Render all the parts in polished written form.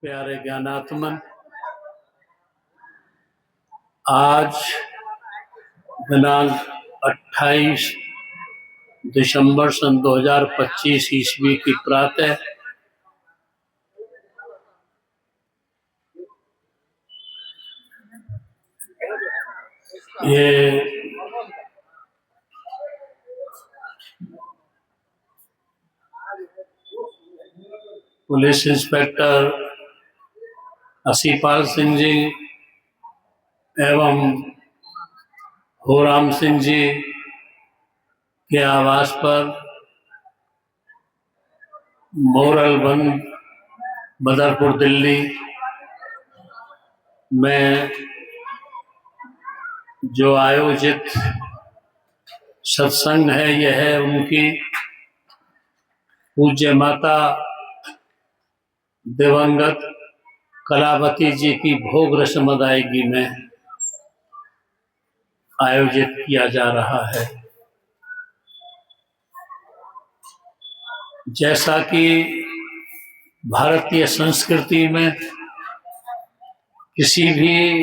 प्यारे ज्ञानात्मन, आज दिनांक 28 दिसंबर सन 2025 ईस्वी की प्रातः ये पुलिस इंस्पेक्टर असीपाल सिंह जी एवं होराम सिंह जी के आवास पर मोरलबंद बदरपुर दिल्ली में जो आयोजित सत्संग है, यह है उनकी पूज्य माता दिवंगत कलावती जी की भोग रस्म अदायगी में आयोजित किया जा रहा है। जैसा कि भारतीय संस्कृति में किसी भी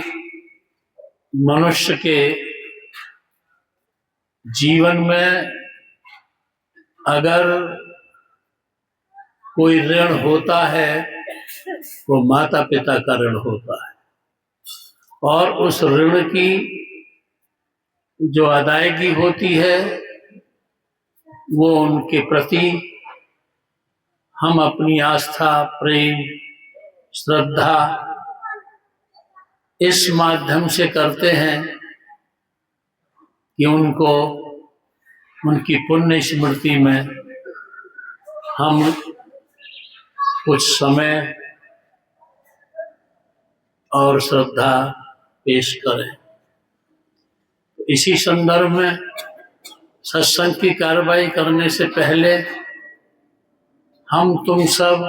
मनुष्य के जीवन में अगर कोई ऋण होता है वो माता पिता का ऋण होता है, और उस ऋण की जो अदायगी होती है वो उनके प्रति हम अपनी आस्था, प्रेम, श्रद्धा इस माध्यम से करते हैं कि उनको उनकी पुण्य स्मृति में हम कुछ समय और श्रद्धा पेश करें। इसी संदर्भ में सत्संग की कार्रवाई करने से पहले हम तुम सब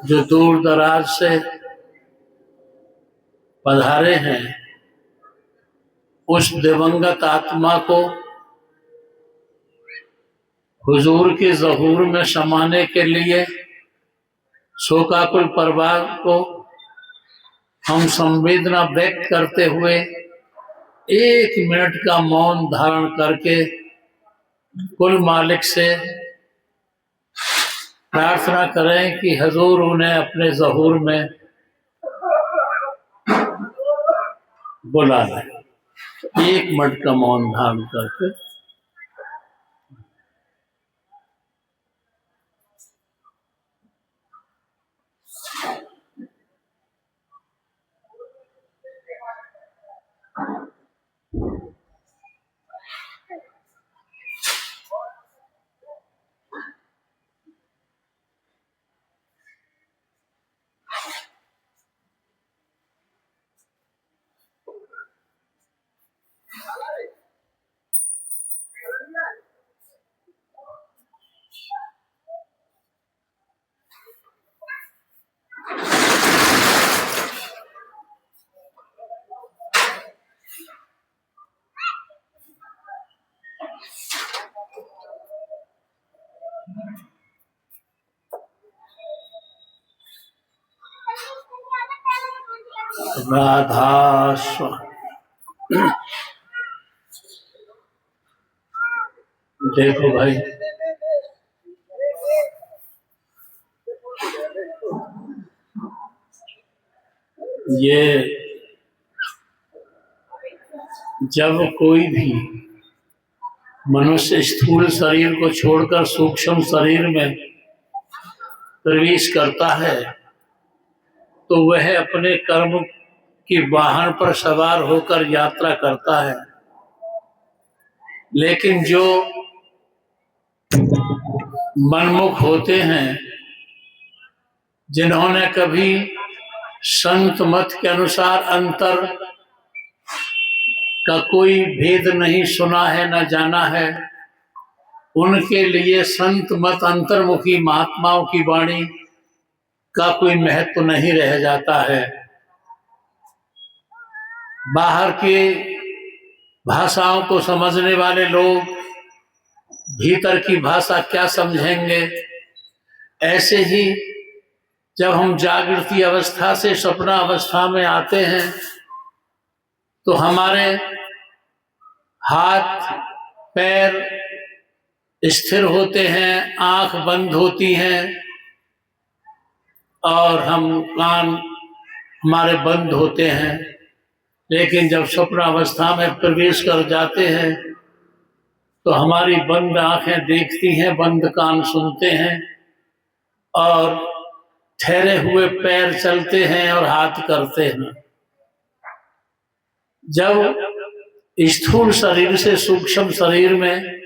जो दूर दराज से पधारे हैं, उस दिवंगत आत्मा को हुजूर के ज़हूर में समाने के लिए शोकाकुल परिवार को हम संवेदना व्यक्त करते हुए 1 मिनट का मौन धारण करके कुल मालिक से प्रार्थना करें कि हुजूर उन्हें अपने ज़हूर में बुला लें। 1 मिनट का मौन धारण करके राधा देखो भाई, ये जब कोई भी मनुष्य स्थूल शरीर को छोड़कर सूक्ष्म शरीर में प्रवेश करता है तो वह अपने कर्म की वाहन पर सवार होकर यात्रा करता है, लेकिन जो मनमुख होते हैं, जिन्होंने कभी संत मत के अनुसार अंतर का कोई भेद नहीं सुना है न जाना है, उनके लिए संत मत अंतर्मुखी महात्माओं की वाणी का कोई महत्व नहीं रह जाता है। बाहर की भाषाओं को समझने वाले लोग भीतर की भाषा क्या समझेंगे। ऐसे ही जब हम जागृति अवस्था से स्वप्न अवस्था में आते हैं तो हमारे हाथ पैर स्थिर होते हैं, आंख बंद होती हैं और कान हमारे बंद होते हैं। लेकिन जब स्वप्न अवस्था में प्रवेश कर जाते हैं तो हमारी बंद आंखें देखती हैं, बंद कान सुनते हैं और ठहरे हुए पैर चलते हैं और हाथ करते हैं। जब स्थूल शरीर से सूक्ष्म शरीर में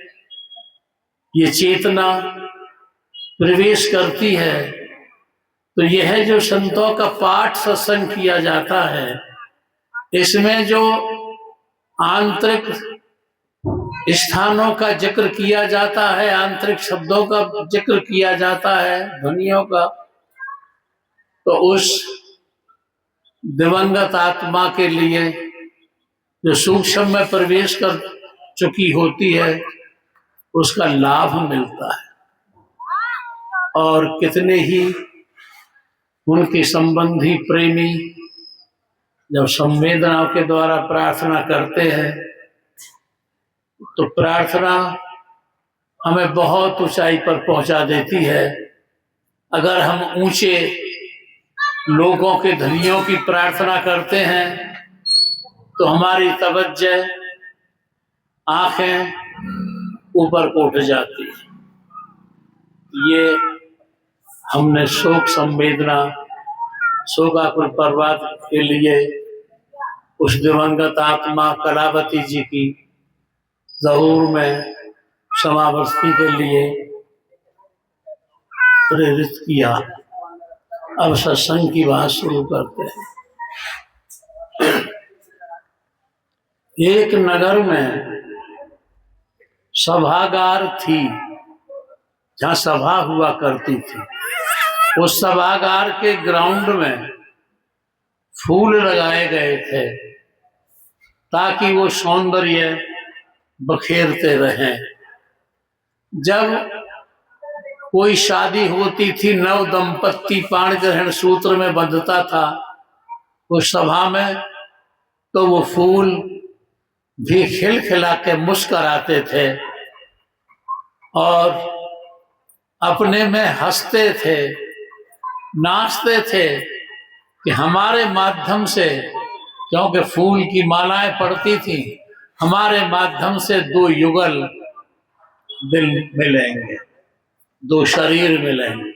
ये चेतना प्रवेश करती है तो यह जो संतों का पाठ सत्संग किया जाता है, इसमें जो आंतरिक स्थानों का जिक्र किया जाता है, आंतरिक शब्दों का जिक्र किया जाता है, ध्वनियों का, तो उस दिवंगत आत्मा के लिए जो सूक्ष्म में प्रवेश कर चुकी होती है उसका लाभ मिलता है। और कितने ही उनके संबंधी प्रेमी जब संवेदनाओं के द्वारा प्रार्थना करते हैं तो प्रार्थना हमें बहुत ऊंचाई पर पहुंचा देती है। अगर हम ऊंचे लोगों के धनियों की प्रार्थना करते हैं तो हमारी तवज्जो आंखें ऊपर को उठ जाती है। ये हमने शोक संवेदना शोकाकुल पर्वत के लिए उस दिवंगत आत्मा कलावती जी की ज़हूर में समावस्थी के लिए प्रेरित किया। अब सत्संग की बात शुरू करते हैं। एक नगर में सभागार थी जहाँ सभा हुआ करती थी। उस सभागार के ग्राउंड में फूल लगाए गए थे ताकि वो सौंदर्य बखेरते रहें। जब कोई शादी होती थी, नव दंपत्ति पाण ग्रहण सूत्र में बंधता था उस सभा में, तो वो फूल भी खिलखिला के मुस्कराते थे और अपने में हंसते थे, नाचते थे कि हमारे माध्यम से, क्योंकि फूल की मालाएं पड़ती थी, हमारे माध्यम से दो युगल दिल मिलेंगे, दो शरीर मिलेंगे,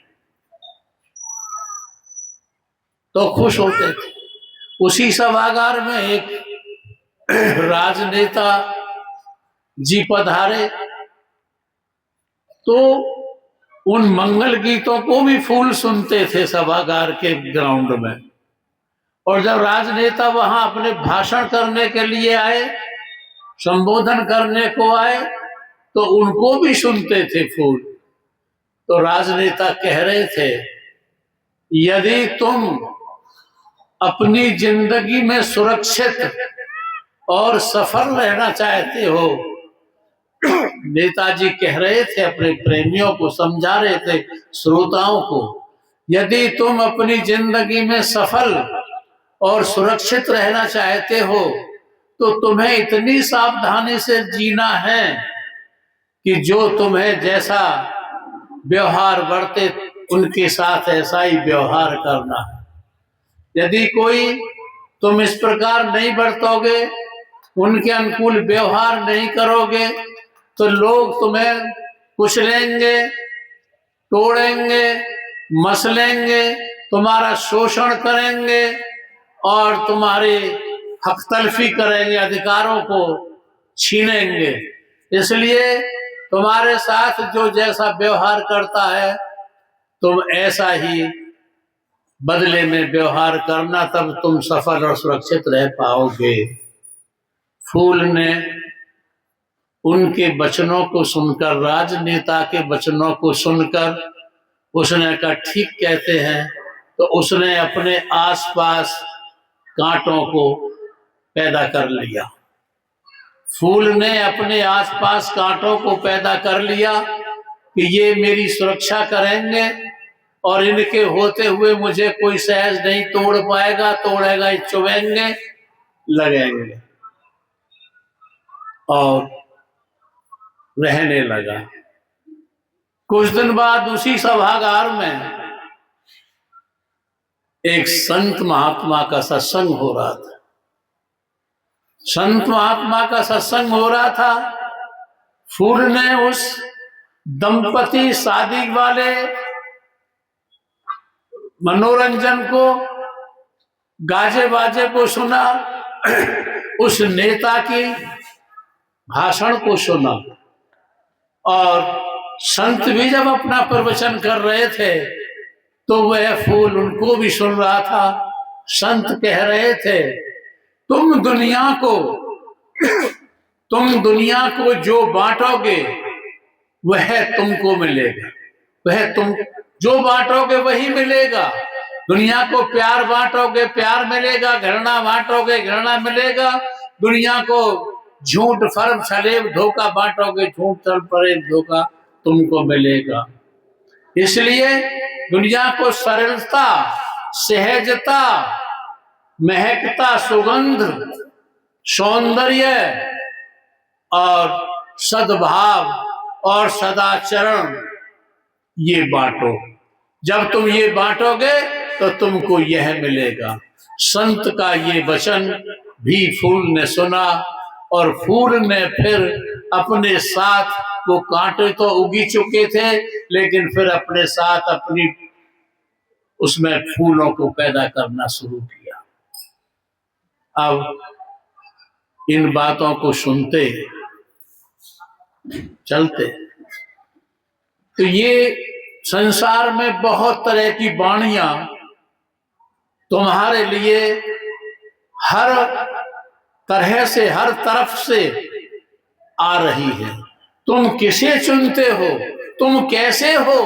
तो खुश होते थे। उसी सभागार में एक राजनेता जी पधारे तो उन मंगल गीतों को भी फूल सुनते थे सभागार के ग्राउंड में। और जब राजनेता वहां अपने भाषण करने के लिए आए, संबोधन करने को आए, तो उनको भी सुनते थे फूल। तो राजनेता कह रहे थे, यदि तुम अपनी जिंदगी में सुरक्षित और सफल रहना चाहते हो, नेताजी कह रहे थे अपने प्रेमियों को, समझा रहे थे श्रोताओं को, यदि तुम अपनी जिंदगी में सफल और सुरक्षित रहना चाहते हो तो तुम्हें इतनी सावधानी से जीना है कि जो तुम्हें जैसा व्यवहार बरते उनके साथ ऐसा ही व्यवहार करना है। यदि कोई तुम इस प्रकार नहीं बरतोगे, उनके अनुकूल व्यवहार नहीं करोगे, तो लोग तुम्हें कुचलेंगे, तोड़ेंगे, मसलेंगे, तुम्हारा शोषण करेंगे और तुम्हारी हक तलफी करेंगे, अधिकारों को छीनेंगे। इसलिए तुम्हारे साथ जो जैसा व्यवहार करता है तुम ऐसा ही बदले में व्यवहार करना, तब तुम सफल और सुरक्षित रह पाओगे। फूल ने उनके वचनों को सुनकर, राजनेता के वचनों को सुनकर उसने कहा ठीक कहते हैं, तो उसने अपने आसपास कांटों को पैदा कर लिया। फूल ने अपने आसपास कांटों को पैदा कर लिया कि ये मेरी सुरक्षा करेंगे और इनके होते हुए मुझे कोई सहज नहीं तोड़ पाएगा, तोड़ेगा चुभेंगे लगेंगे। और रहने लगा। कुछ दिन बाद उसी सभागार में एक संत महात्मा का सत्संग हो रहा था। संत महात्मा का सत्संग हो रहा था। फूल ने उस दंपति शादी वाले मनोरंजन को, गाजे बाजे को सुना, उस नेता की भाषण को सुना। और संत भी जब अपना प्रवचन कर रहे थे तो वह फूल उनको भी सुन रहा था। संत कह रहे थे, तुम दुनिया को जो बांटोगे वह तुमको मिलेगा। वह तुम जो बांटोगे वही मिलेगा। दुनिया को प्यार बांटोगे प्यार मिलेगा, घृणा बांटोगे घृणा मिलेगा। दुनिया को झूठ फर्म छलेब धोखा बांटोगे, झूठ फर्म फरेब धोखा तुमको मिलेगा। इसलिए दुनिया को सरलता, सहजता, महकता, सुगंध, सौंदर्य और सद्भाव और सदाचरण ये बांटो। जब तुम ये बांटोगे तो तुमको यह मिलेगा। संत का ये वचन भी फूल ने सुना और फूल ने फिर अपने साथ, वो कांटे तो उगी चुके थे लेकिन फिर अपने साथ अपनी उसमें फूलों को पैदा करना शुरू किया। अब इन बातों को सुनते चलते तो ये संसार में बहुत तरह की वाणियां तुम्हारे लिए हर तरह से, हर तरफ से आ रही है। तुम किसे चुनते हो, तुम कैसे हो,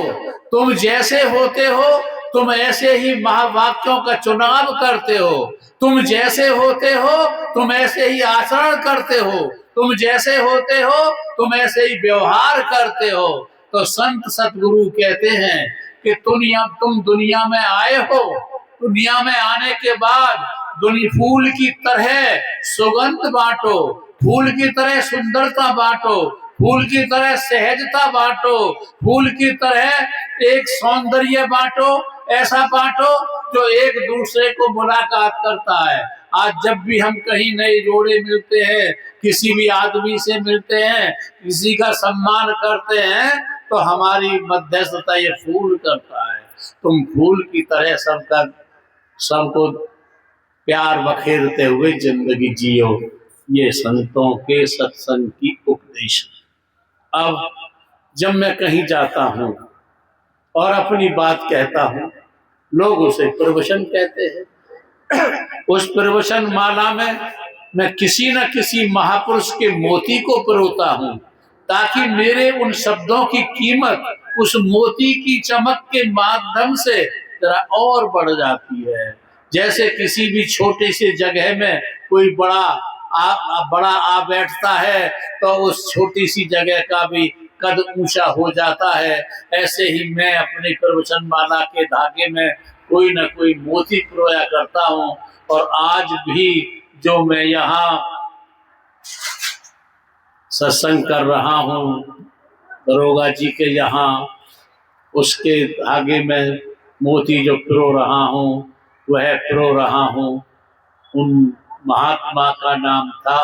तुम जैसे होते हो तुम ऐसे ही महावाक्यों का चुनाव करते हो। तुम जैसे होते हो तुम ऐसे ही आचरण करते हो। तुम जैसे होते हो तुम ऐसे ही व्यवहार करते हो। तो संत सतगुरु कहते हैं कि तुम दुनिया में आए हो, दुनिया में आने के बाद फूल की तरह सुगंध बांटो, फूल की तरह सुंदरता बांटो, फूल की तरह सहजता बांटो, फूल की तरह एक सौंदर्य बांटो। ऐसा बांटो जो एक दूसरे को मुलाकात करता है। आज जब भी हम कहीं नए जोड़े मिलते हैं, किसी भी आदमी से मिलते हैं, किसी का सम्मान करते हैं तो हमारी मध्यस्थता ये फूल करता है। तुम फूल की तरह सबको प्यार बखेरते हुए जिंदगी जियो। ये संतों के सत्संग की उपदेश। अब जब मैं कहीं जाता हूँ और अपनी बात कहता हूँ, लोग उसे प्रवचन कहते हैं। उस प्रवचन माला में मैं किसी न किसी महापुरुष के मोती को पिरोता हूँ ताकि मेरे उन शब्दों की कीमत उस मोती की चमक के माध्यम से जरा और बढ़ जाती है। जैसे किसी भी छोटी सी जगह में कोई बड़ा आ बैठता है तो उस छोटी सी जगह का भी कद ऊंचा हो जाता है। ऐसे ही मैं अपनी प्रवचन माला के धागे में कोई न कोई मोती पिरोया करता हूँ। और आज भी जो मैं यहाँ सत्संग कर रहा हूँ दरोगा जी के यहाँ, उसके धागे में मोती जो पिरो रहा हूँ वह पिरो रहा हूँ। उन महात्मा का नाम था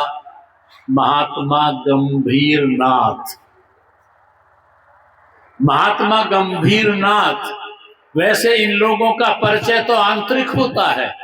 महात्मा गंभीर नाथ। महात्मा गंभीर नाथ। वैसे इन लोगों का परिचय तो आंतरिक होता है।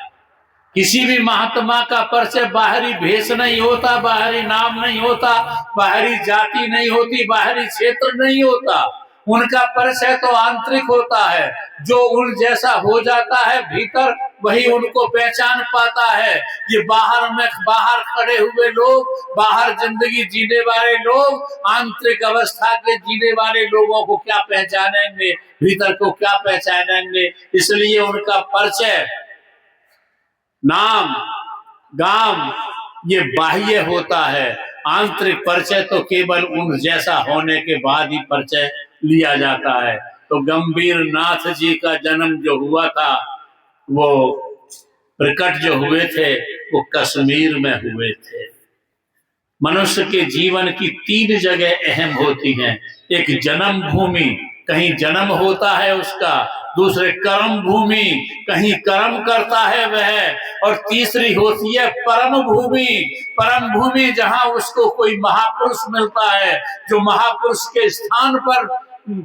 किसी भी महात्मा का परिचय बाहरी भेष नहीं होता, बाहरी नाम नहीं होता, बाहरी जाति नहीं होती, बाहरी क्षेत्र नहीं होता। उनका परिचय तो आंतरिक होता है। जो उन जैसा हो जाता है भीतर वही उनको पहचान पाता है। ये बाहर खड़े हुए लोग, बाहर जिंदगी जीने वाले लोग आंतरिक अवस्था के जीने वाले लोगों को क्या पहचानेंगे, भीतर को क्या पहचानेंगे। इसलिए उनका परिचय नाम गाम ये बाह्य होता है। आंतरिक परिचय तो केवल उन जैसा होने के बाद ही परिचय लिया जाता है। तो गंभीर नाथ जी का जन्म जो हुआ था, वो प्रकट जो हुए थे वो कश्मीर में हुए थे। मनुष्य के जीवन की 3 जगह अहम होती हैं। एक जन्म भूमि, कहीं जन्म होता है उसका, दूसरे कर्म भूमि, कहीं कर्म करता है वह, और तीसरी होती है परम भूमि। परम भूमि जहां उसको कोई महापुरुष मिलता है, जो महापुरुष के स्थान पर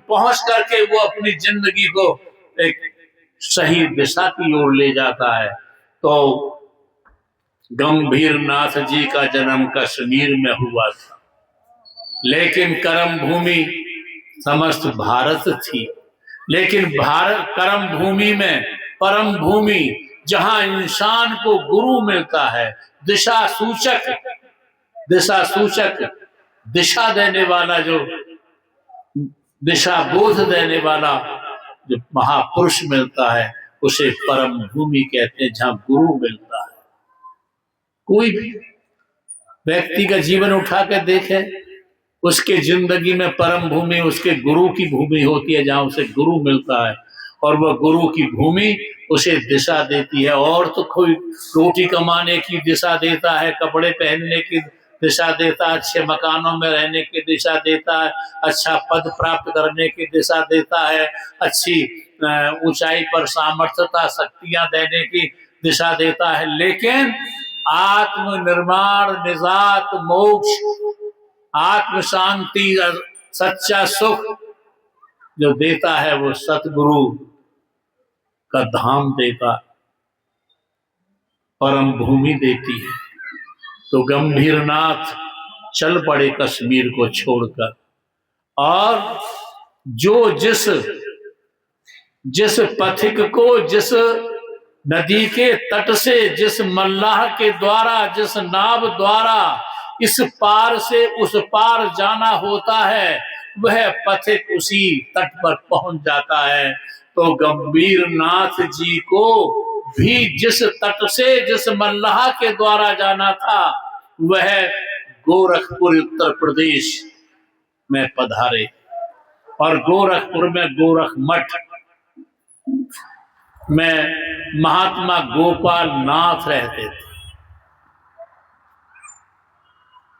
पहुंच करके वो अपनी जिंदगी को एक सही दिशा की ओर ले जाता है। तो गंभीर नाथ जी का जन्म कश्मीर में हुआ था, लेकिन कर्म भूमि समस्त भारत थी। लेकिन भारत कर्म भूमि में परम भूमि, जहां इंसान को गुरु मिलता है, दिशा सूचक, दिशा देने वाला, जो दिशा बोध देने वाला जो महापुरुष मिलता है, उसे परम भूमि कहते हैं, जहां गुरु मिलता है। कोई भी व्यक्ति का जीवन उठा के देखे, उसके जिंदगी में परम भूमि उसके गुरु की भूमि होती है, जहां उसे गुरु मिलता है, और वह गुरु की भूमि उसे दिशा देती है। और तो कोई रोटी कमाने की दिशा देता है, कपड़े पहनने की दिशा देता है, अच्छे मकानों में रहने की दिशा देता है, अच्छा पद प्राप्त करने की दिशा देता है, अच्छी ऊंचाई पर सामर्थ्यता शक्तियां देने की दिशा देता है। लेकिन आत्मनिर्माण, निजात, मोक्ष, आत्म शांति, सच्चा सुख जो देता है वो सतगुरु का धाम देता, परम भूमि देती है। तो गंभीर नाथ चल पड़े कश्मीर को छोड़कर, और जो जिस पथिक को, जिस नदी के तट से, जिस मल्लाह के द्वारा, जिस नाव द्वारा इस पार से उस पार जाना होता है, वह पथिक उसी तट पर पहुंच जाता है। तो गंभीर नाथ जी को भी जिस तट से, जिस मल्लाह के द्वारा जाना था, वह गोरखपुर उत्तर प्रदेश में पधारे, और गोरखपुर में गोरख मठ में महात्मा गोपाल नाथ रहते थे।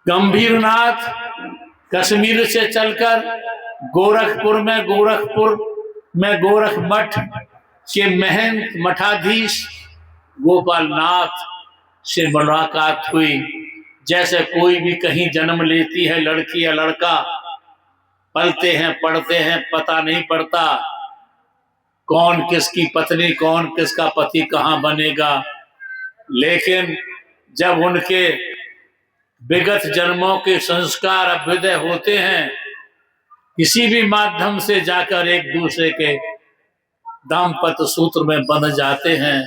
गंभीर नाथ कश्मीर से चलकर गोरखपुर में गोरख मठ के महंत मठाधीश गोपाल नाथ से मुलाकात हुई। जैसे कोई भी कहीं जन्म लेती है लड़की या लड़का, पलते हैं पढ़ते हैं, पता नहीं पड़ता कौन किसकी पत्नी, कौन किसका पति कहाँ बनेगा। लेकिन जब उनके विगत जन्मों के संस्कार अभ्युदय होते हैं, किसी भी माध्यम से जाकर एक दूसरे के दाम्पत्य सूत्र में बंध जाते हैं।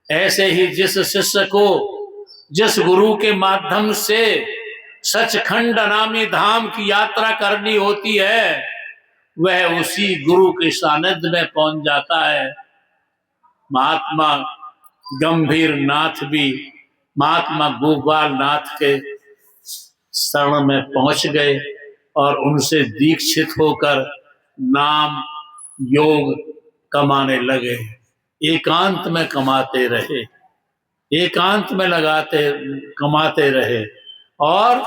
ऐसे ही जिस शिष्य को जिस गुरु के माध्यम से सचखंड नामी धाम की यात्रा करनी होती है, वह उसी गुरु के सानिध्य में पहुंच जाता है। महात्मा गंभीर नाथ भी महात्मा गोपाल नाथ के शरण में पहुंच गए और उनसे दीक्षित होकर नाम योग कमाने लगे। एकांत में कमाते रहे, एकांत में कमाते रहे। और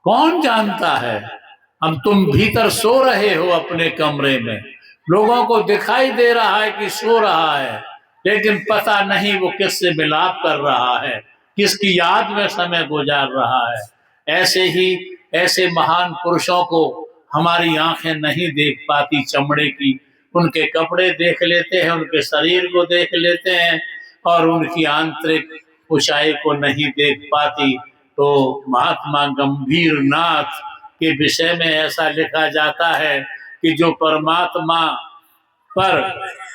कौन जानता है, हम तुम भीतर सो रहे हो अपने कमरे में, लोगों को दिखाई दे रहा है कि सो रहा है, लेकिन पता नहीं वो किससे मिलाप कर रहा है, किसकी याद में समय गुजार रहा है। ऐसे ही ऐसे महान पुरुषों को हमारी आंखें नहीं देख पाती चमड़े की, उनके कपड़े देख लेते हैं, उनके शरीर को देख लेते हैं, और उनकी आंतरिक ऊंचाई को नहीं देख पाती। तो महात्मा गंभीर नाथ के विषय में ऐसा लिखा जाता है कि जो परमात्मा पर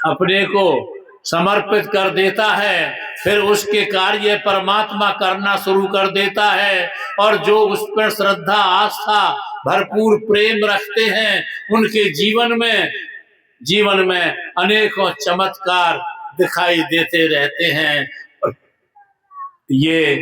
अपने को समर्पित कर देता है, फिर उसके कार्य परमात्मा करना शुरू कर देता है, और जो उस पर श्रद्धा आस्था भरपूर प्रेम रखते हैं, उनके जीवन में अनेकों चमत्कार दिखाई देते रहते हैं। ये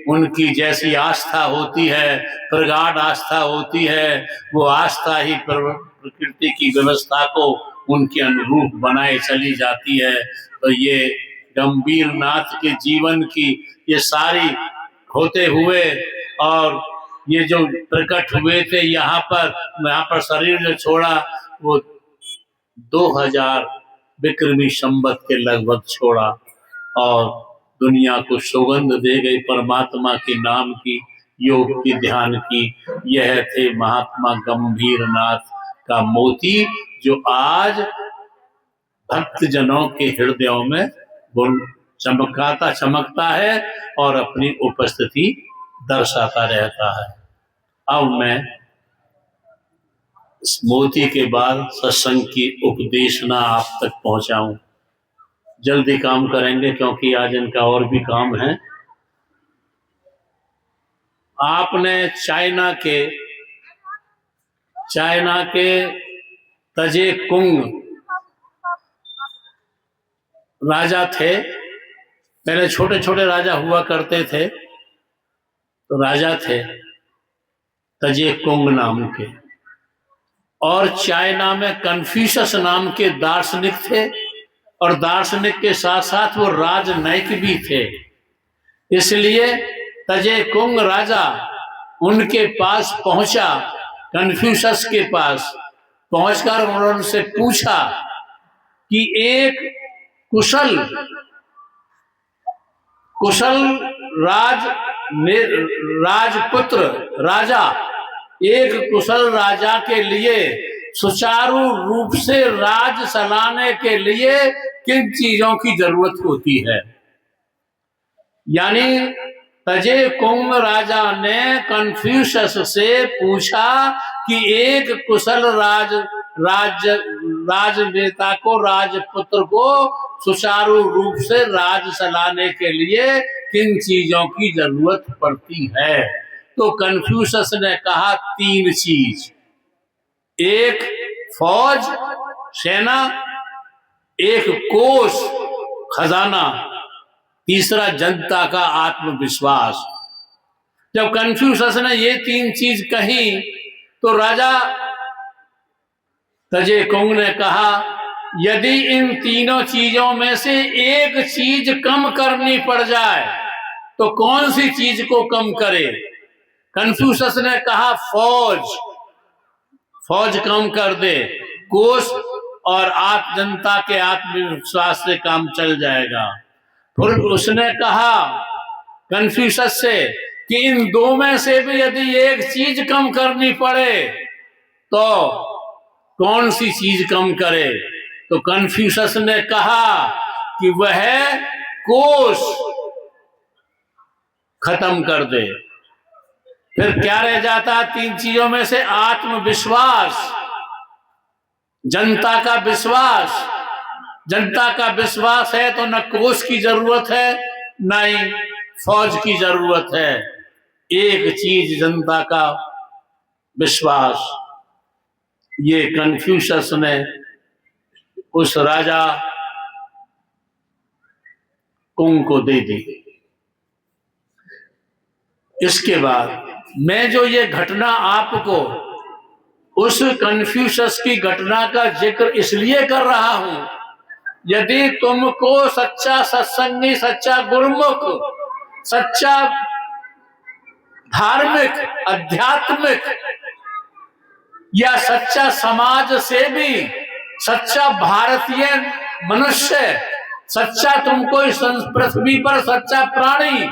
उनकी जैसी आस्था होती है, प्रगाढ़ आस्था होती है, वो आस्था ही प्रकृति की व्यवस्था को उनके अनुरूप बनाए चली जाती है। तो ये गंभीर नाथ के जीवन की ये सारी होते हुए और ये जो प्रकट हुए थे यहाँ पर शरीर जो छोड़ा वो 2000 विक्रमी संवत के लगभग छोड़ा और दुनिया को सौगंध दे गई परमात्मा के नाम की, योग की, ध्यान की। यह थे महात्मा गंभीर नाथ का मोती, जो आज भक्त जनों के हृदयों में चमकता है और अपनी उपस्थिति दर्शाता रहता है। अब मैं इस मोती के बाद सत्संग की उपदेशना आप तक पहुंचाऊं। जल्दी काम करेंगे क्योंकि आज इनका और भी काम है। आपने चाइना के तजे कुंग राजा थे। पहले छोटे छोटे राजा हुआ करते थे, तो राजा थे तजे कुंग नाम के। और चाइना में कन्फ्यूशस नाम के दार्शनिक थे और दार्शनिक के साथ साथ वो राजनयिक भी थे। इसलिए तजे कुंग राजा उनके पास पहुंचा, कन्फ्यूशस के पास पहुंचकर उन्होंने पूछा कि एक कुशल राजपुत्र राजा, एक कुशल राजा के लिए सुचारू रूप से राज चलाने के लिए किन चीजों की जरूरत होती है। यानी तजे कुंग राजा ने कन्फ्यूशस से पूछा कि एक कुशल राजनेता को, राजपुत्र को सुचारू रूप से राज चलाने के लिए किन चीजों की जरूरत पड़ती है। तो कन्फ्यूशस ने कहा 3 चीज, एक फौज सेना, एक कोष खजाना, तीसरा जनता का आत्मविश्वास। जब कन्फ्यूशस ने ये 3 चीज कही तो राजा तजे कुंग ने कहा, यदि इन तीनों चीजों में से एक चीज कम करनी पड़ जाए तो कौन सी चीज को कम करे। कन्फ्यूशस ने कहा फौज कम कर दे, कोष और जनता के आत्मविश्वास से काम चल जाएगा। फिर उसने कहा कन्फ्यूशस से कि इन 2 में से भी यदि एक चीज कम करनी पड़े तो कौन सी चीज कम करे। तो कन्फ्यूशस ने कहा कि वह कोष खत्म कर दे। फिर क्या रह जाता 3 चीजों में से? आत्मविश्वास, जनता का विश्वास। जनता का विश्वास है तो न कोष की जरूरत है न ही फौज की जरूरत है। एक चीज जनता का विश्वास। ये कन्फ्यूशस ने उस राजा कुंग को दे दी। इसके बाद मैं जो ये घटना आपको उस कन्फ्यूशस की घटना का जिक्र इसलिए कर रहा हूं, यदि तुमको सच्चा सत्संगी, सच्चा गुरुमुख, सच्चा धार्मिक, आध्यात्मिक या सच्चा समाज सेवी, सच्चा भारतीय मनुष्य, सच्चा तुमको इस पृथ्वी पर सच्चा प्राणी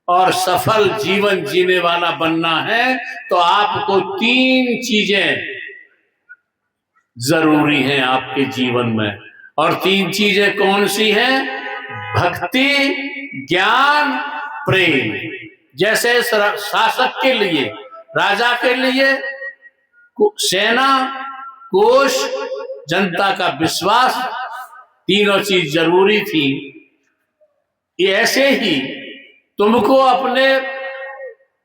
और सफल जीवन जीने वाला बनना है तो आपको 3 चीजें जरूरी हैं आपके जीवन में। और 3 चीजें कौन सी हैं? भक्ति, ज्ञान, प्रेम। जैसे शासक के लिए, राजा के लिए सेना, कोष, जनता का विश्वास, तीनों चीज जरूरी थी। ये ऐसे ही तुमको अपने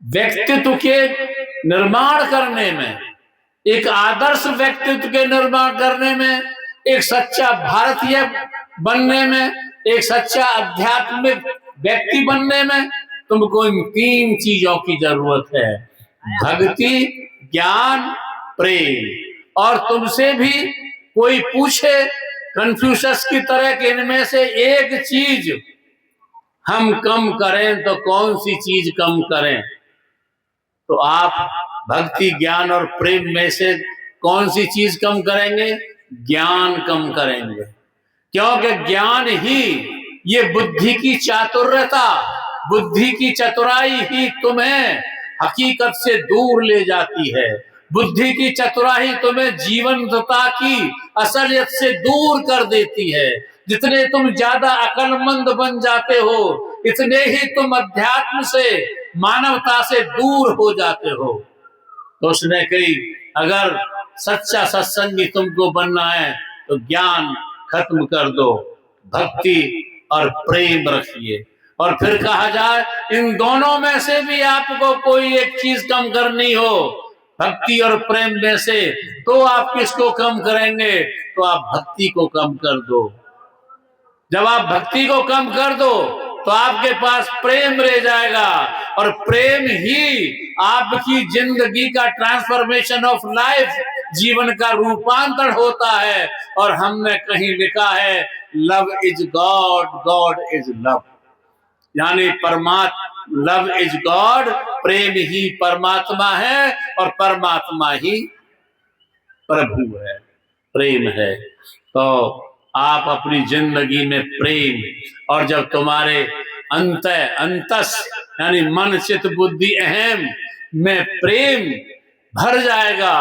व्यक्तित्व के निर्माण करने में, एक आदर्श व्यक्तित्व के निर्माण करने में, एक सच्चा भारतीय बनने में, एक सच्चा आध्यात्मिक व्यक्ति बनने में तुमको इन 3 चीजों की जरूरत है, भक्ति, ज्ञान, प्रेम। और तुमसे भी कोई पूछे कन्फ्यूशस की तरह कि इनमें से एक चीज हम कम करें तो कौन सी चीज कम करें, तो आप भक्ति, ज्ञान और प्रेम में से कौन सी चीज कम करेंगे? ज्ञान कम करेंगे, क्योंकि ज्ञान ही, ये बुद्धि की चातुर्यता, बुद्धि की चतुराई ही तुम्हें हकीकत से दूर ले जाती है। बुद्धि की चतुराई तुम्हें जीवंतता की असलियत से दूर कर देती है। जितने तुम ज्यादा अक्लमंद बन जाते हो, इतने ही तुम अध्यात्म से, मानवता से दूर हो जाते हो। तो उसने कही, अगर सच्चा सत्संगी तुमको बनना है तो ज्ञान खत्म कर दो, भक्ति और प्रेम रखिए। और फिर कहा जाए इन दोनों में से भी आपको कोई एक चीज कम करनी हो, भक्ति और प्रेम में से, तो आप किसको कम करेंगे? तो आप भक्ति को कम कर दो। जब आप भक्ति को कम कर दो तो आपके पास प्रेम रह जाएगा, और प्रेम ही आपकी जिंदगी का ट्रांसफॉर्मेशन ऑफ लाइफ, जीवन का रूपांतर होता है। और हमने कहीं लिखा है, love is God, God is love, यानी लव इज गॉड, प्रेम ही परमात्मा है और परमात्मा ही प्रभु है, प्रेम है। तो आप अपनी जिंदगी में प्रेम, और जब तुम्हारे अंतस यानी मन, चित्त, बुद्धि, अहम में प्रेम भर जाएगा,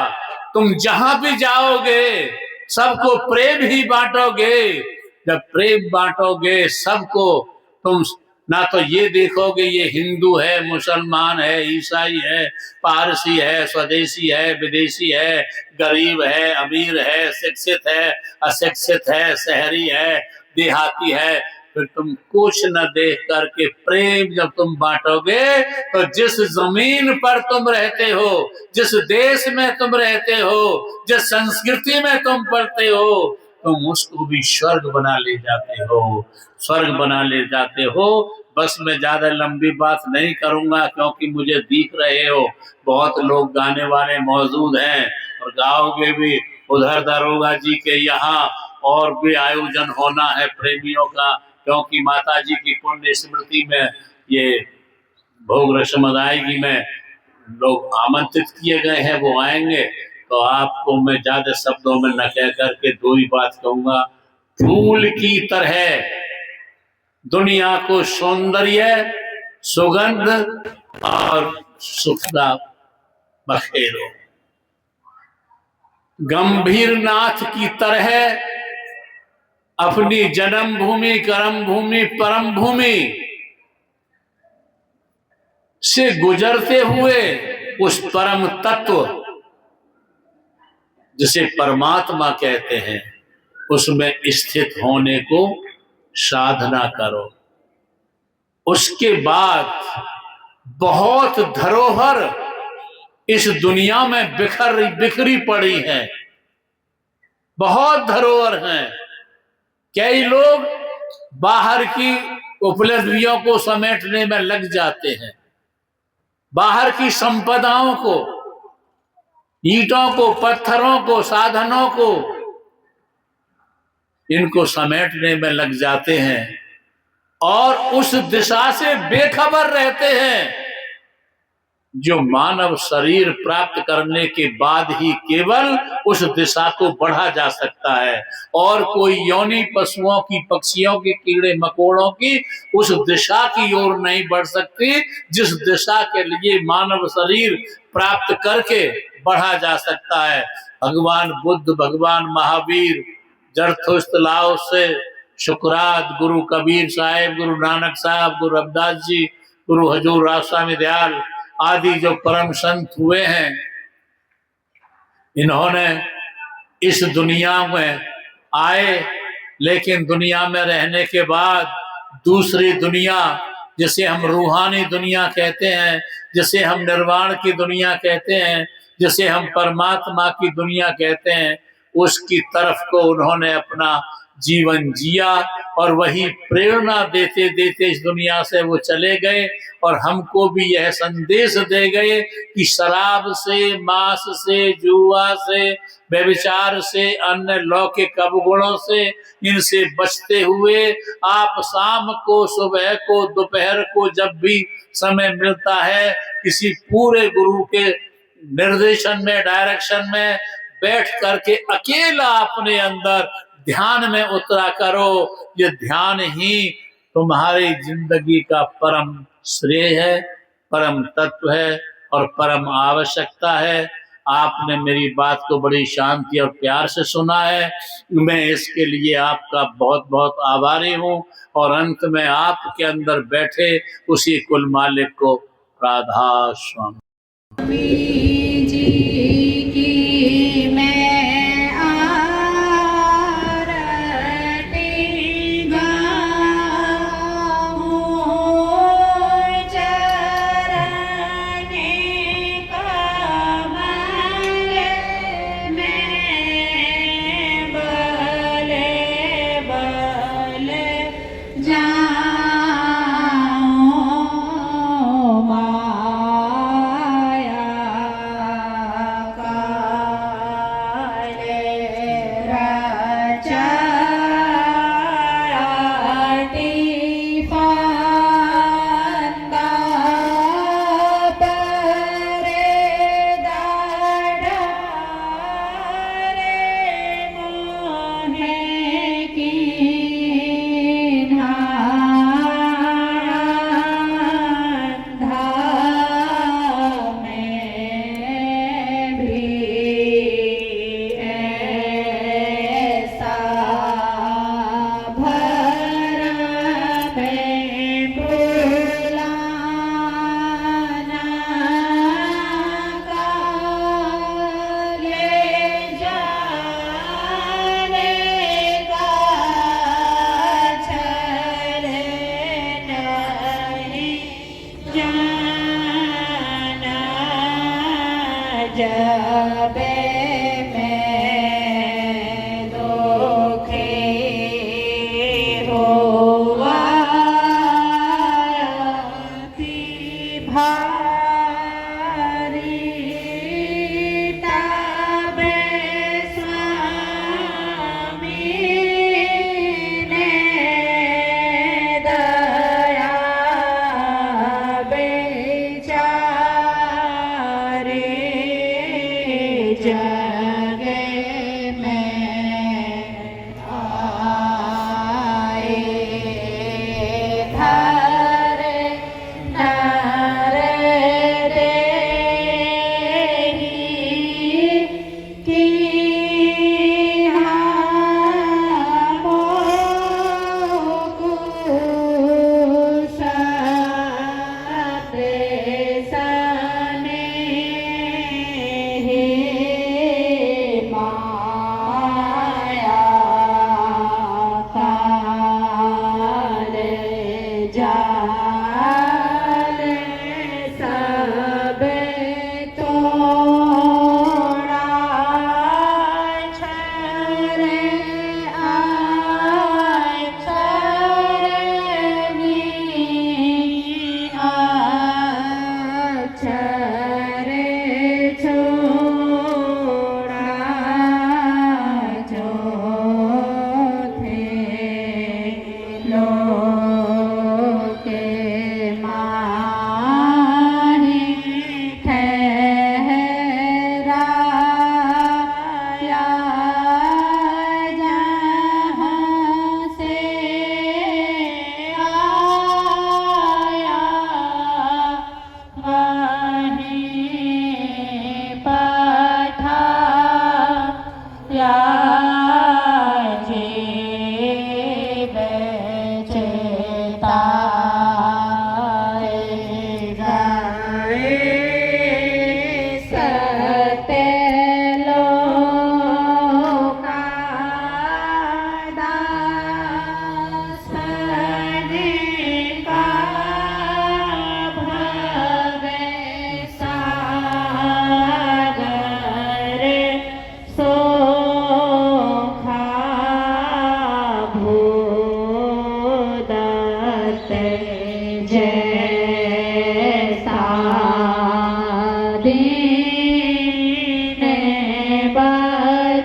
तुम जहां भी जाओगे सबको प्रेम ही बांटोगे। जब प्रेम बांटोगे सबको, तुम ना तो ये देखोगे ये हिंदू है, मुसलमान है, ईसाई है, पारसी है, स्वदेशी है, विदेशी है, गरीब है, अमीर है, शिक्षित है, अशिक्षित है, शहरी है, देहाती है। फिर तुम कुछ न देख करके प्रेम जब तुम बांटोगे, तो जिस जमीन पर तुम रहते हो, जिस देश में तुम रहते हो, जिस संस्कृति में तुम पढ़ते हो, तुम उसको भी स्वर्ग बना ले जाते हो, स्वर्ग बना ले जाते हो। बस मैं ज्यादा लंबी बात नहीं करूंगा, क्योंकि मुझे दिख रहे हो बहुत लोग गाने वाले मौजूद हैं, और गाओगे भी। उधर दरोगा जी के यहाँ और भी आयोजन होना है प्रेमियों का, क्योंकि माता जी की पुण्य स्मृति में ये भोग रस्म अदायगी में लोग आमंत्रित किए गए हैं, वो आएंगे। तो आपको मैं ज्यादा शब्दों में न कह करके 2 ही बात कहूंगा। फूल की तरह दुनिया को सौंदर्य, सुगंध और सुखदा बखेरो। गंभीर नाथ की तरह अपनी जन्मभूमि, कर्म भूमि, परम भूमि से गुजरते हुए उस परम तत्व जिसे परमात्मा कहते हैं, उसमें स्थित होने को साधना करो। उसके बाद बहुत धरोहर इस दुनिया में बिखरी पड़ी है, बहुत धरोहर हैं। कई लोग बाहर की उपलब्धियों को समेटने में लग जाते हैं, बाहर की संपदाओं को, ईंटों को, पत्थरों को, साधनों को, इनको समेटने में लग जाते हैं और उस दिशा से बेखबर रहते हैं जो मानव शरीर प्राप्त करने के बाद ही केवल उस दिशा को बढ़ा जा सकता है। और कोई योनि पशुओं की, पक्षियों की, कीड़े मकोड़ों की उस दिशा की ओर नहीं बढ़ सकती जिस दिशा के लिए मानव शरीर प्राप्त करके बढ़ा जा सकता है। भगवान बुद्ध, भगवान महावीर, जरथुस्त्र, लाओसे, शुक्रात, गुरु कबीर साहेब, गुरु नानक साहब, गुरु रविदास जी, गुरु हजूर रामस्वामी दयाल आदि जो परम संत हुए हैं, इन्होंने इस दुनिया में आए, लेकिन दुनिया में रहने के बाद दूसरी दुनिया, जिसे हम रूहानी दुनिया कहते हैं, जिसे हम निर्वाण की दुनिया कहते हैं, जिसे हम परमात्मा की दुनिया कहते हैं, उसकी तरफ को उन्होंने अपना जीवन जिया और वही प्रेरणा देते देते इस दुनिया से वो चले गए और हमको भी यह संदेश दे गए कि शराब से, मांस से, जुआ से, व्यभिचार से, अन्य लौकिक अवगुणों से, इनसे बचते हुए आप शाम को, सुबह को, दोपहर को जब भी समय मिलता है किसी पूरे गुरु के निर्देशन में, डायरेक्शन में बैठ करके अकेला अपने अंदर ध्यान में उतरा करो। ये ध्यान ही तुम्हारी जिंदगी का परम श्रेय है, परम तत्व है और परम आवश्यकता है। आपने मेरी बात को बड़ी शांति और प्यार से सुना है, मैं इसके लिए आपका बहुत बहुत आभारी हूँ और अंत में आपके अंदर बैठे उसी कुल मालिक को राधा स्वामी जी की मैं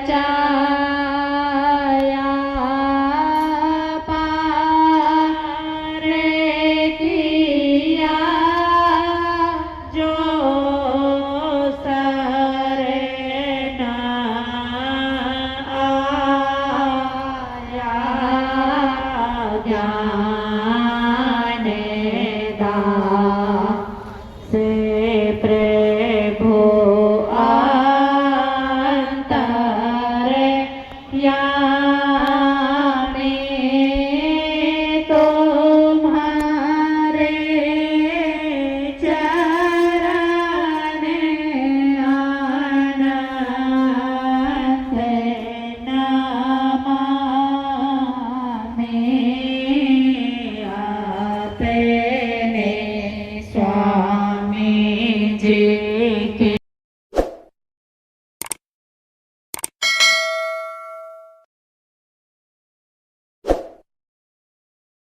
चा